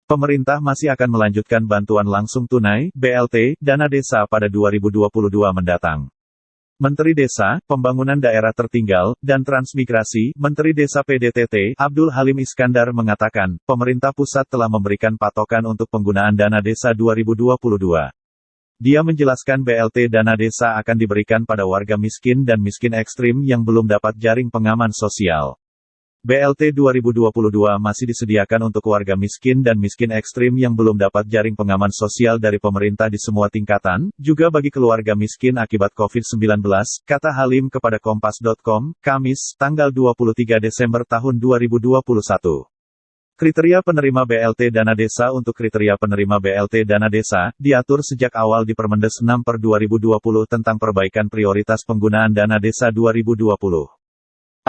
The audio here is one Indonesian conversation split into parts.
Pemerintah masih akan melanjutkan bantuan langsung tunai, BLT, dana desa pada 2022 mendatang. Menteri Desa, Pembangunan Daerah Tertinggal, dan Transmigrasi, Menteri Desa PDTT, Abdul Halim Iskandar mengatakan, pemerintah pusat telah memberikan patokan untuk penggunaan dana desa 2022. Dia menjelaskan BLT dana desa akan diberikan pada warga miskin dan miskin ekstrim yang belum dapat jaring pengaman sosial. BLT 2022 masih disediakan untuk warga miskin dan miskin ekstrim yang belum dapat jaring pengaman sosial dari pemerintah di semua tingkatan, juga bagi keluarga miskin akibat COVID-19, kata Halim kepada Kompas.com, Kamis, tanggal 23 Desember tahun 2021. Kriteria penerima BLT dana desa. Untuk kriteria penerima BLT dana desa, diatur sejak awal di Permendes 6/2020 tentang perbaikan prioritas penggunaan dana desa 2020.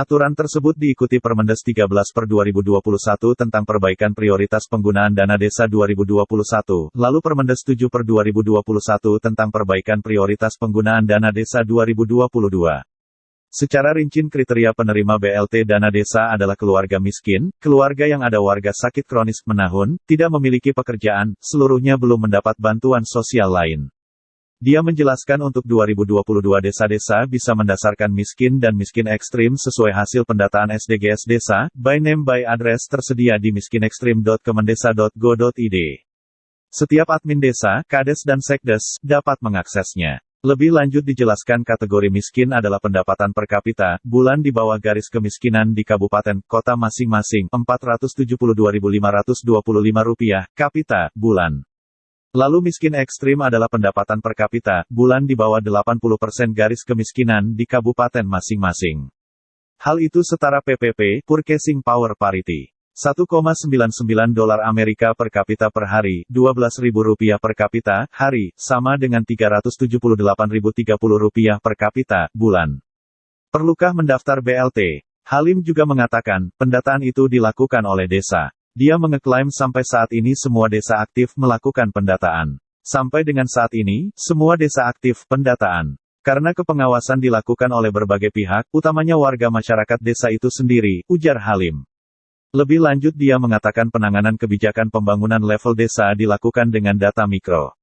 Aturan tersebut diikuti Permendes 13/2021 tentang perbaikan prioritas penggunaan dana desa 2021, lalu Permendes 7/2021 tentang perbaikan prioritas penggunaan dana desa 2022. Secara rinci kriteria penerima BLT dana desa adalah keluarga miskin, keluarga yang ada warga sakit kronis menahun, tidak memiliki pekerjaan, seluruhnya belum mendapat bantuan sosial lain. Dia menjelaskan untuk 2022 desa-desa bisa mendasarkan miskin dan miskin ekstrim sesuai hasil pendataan SDGs desa, by name by address tersedia di miskinekstrim.kemendesa.go.id. Setiap admin desa, kades dan sekdes, dapat mengaksesnya. Lebih lanjut dijelaskan kategori miskin adalah pendapatan per kapita, bulan di bawah garis kemiskinan di kabupaten, kota masing-masing, Rp472.525, kapita, bulan. Lalu miskin ekstrim adalah pendapatan per kapita, bulan di bawah 80% garis kemiskinan di kabupaten masing-masing. Hal itu setara PPP, Purchasing Power Parity. $1,99 Amerika per kapita per hari, Rp12.000 per kapita, hari, sama dengan Rp378.030 per kapita, bulan. Perlukah mendaftar BLT? Halim juga mengatakan, pendataan itu dilakukan oleh desa. Dia mengeklaim sampai saat ini semua desa aktif melakukan pendataan. Sampai dengan saat ini, semua desa aktif pendataan. Karena kepengawasan dilakukan oleh berbagai pihak, utamanya warga masyarakat desa itu sendiri, ujar Halim. Lebih lanjut dia mengatakan penanganan kebijakan pembangunan level desa dilakukan dengan data mikro.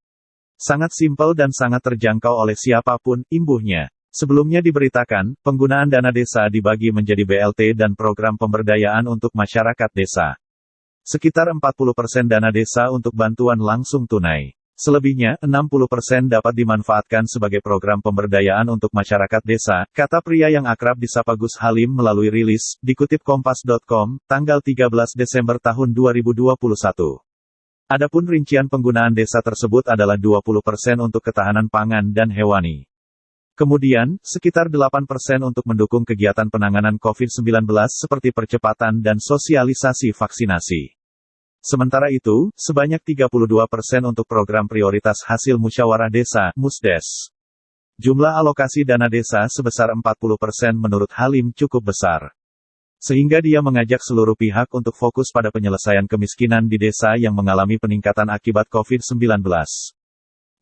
Sangat simpel dan sangat terjangkau oleh siapapun, imbuhnya. Sebelumnya diberitakan, penggunaan dana desa dibagi menjadi BLT dan program pemberdayaan untuk masyarakat desa. Sekitar 40% dana desa untuk bantuan langsung tunai. Selebihnya, 60% dapat dimanfaatkan sebagai program pemberdayaan untuk masyarakat desa, kata pria yang akrab disapa Gus Halim melalui rilis, dikutip Kompas.com, tanggal 13 Desember tahun 2021. Adapun rincian penggunaan desa tersebut adalah 20% untuk ketahanan pangan dan hewani. Kemudian, sekitar 8% untuk mendukung kegiatan penanganan COVID-19 seperti percepatan dan sosialisasi vaksinasi. Sementara itu, sebanyak 32% untuk program prioritas hasil musyawarah desa, Musdes. Jumlah alokasi dana desa sebesar 40% menurut Halim cukup besar. Sehingga dia mengajak seluruh pihak untuk fokus pada penyelesaian kemiskinan di desa yang mengalami peningkatan akibat COVID-19.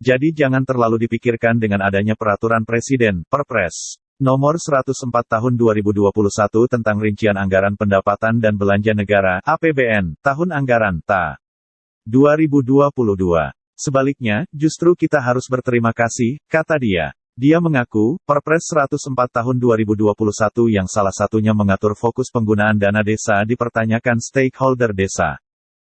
Jadi jangan terlalu dipikirkan dengan adanya peraturan Presiden, Perpres Nomor 104 Tahun 2021 tentang rincian anggaran pendapatan dan belanja negara, APBN, tahun anggaran, Ta. 2022. Sebaliknya, justru kita harus berterima kasih, kata dia. Dia mengaku, Perpres 104 Tahun 2021 yang salah satunya mengatur fokus penggunaan dana desa dipertanyakan stakeholder desa.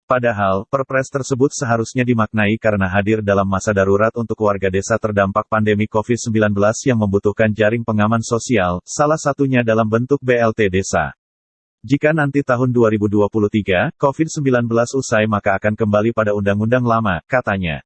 Padahal, Perpres tersebut seharusnya dimaknai karena hadir dalam masa darurat untuk warga desa terdampak pandemi COVID-19 yang membutuhkan jaring pengaman sosial, salah satunya dalam bentuk BLT desa. Jika nanti tahun 2023, COVID-19 usai maka akan kembali pada undang-undang lama, katanya.